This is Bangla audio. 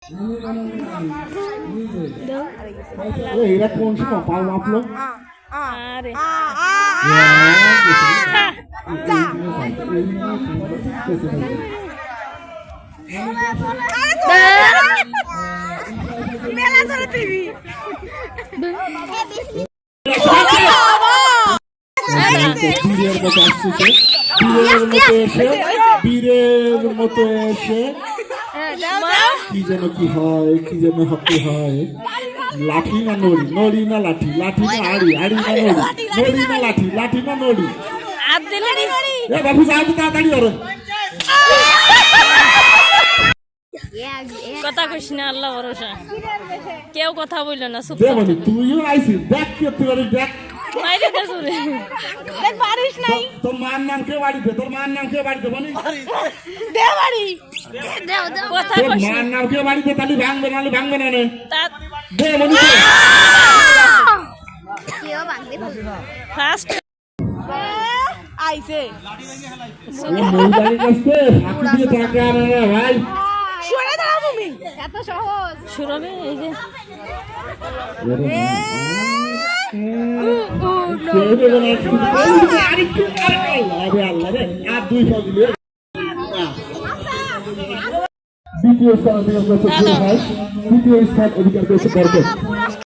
एरा कौन सी पाओ आप लोग? বীরের মতো এসে কি যেন কি হয়, কি যেন হকি হয়। লাঠি না নড়ি, নড়ি না লাঠি, লাঠি না আড়ি, আড়ি না নড়ি, নড়ি না লাঠি, লাঠি না নড়ি। এ বাবু যাও তো তাড়াতাড়ি ওরে। কথা কইস না, আল্লাহ ভরসা, কেউ কথা বলল না। তুইও আইসিস, দেখ কি তুই দেখ। তোর মার নাম কে বাড়িতে? তোর মার নাম কে বাড়িতে বলি? তোর মার নাম কে বাড়িতে? তাহলে ভাঙবে নাহলে ভাঙবে না। দে বলি ফার্স্ট আইছে মহিলার কাছে ফাঁকি দিয়ে টাকা আনে না ভাই। শুনে দাও তুমি, এত সহজ শুরবে। এই যে দ্বিতীয় স্থান অধিকার করেছে অধিকার করেছে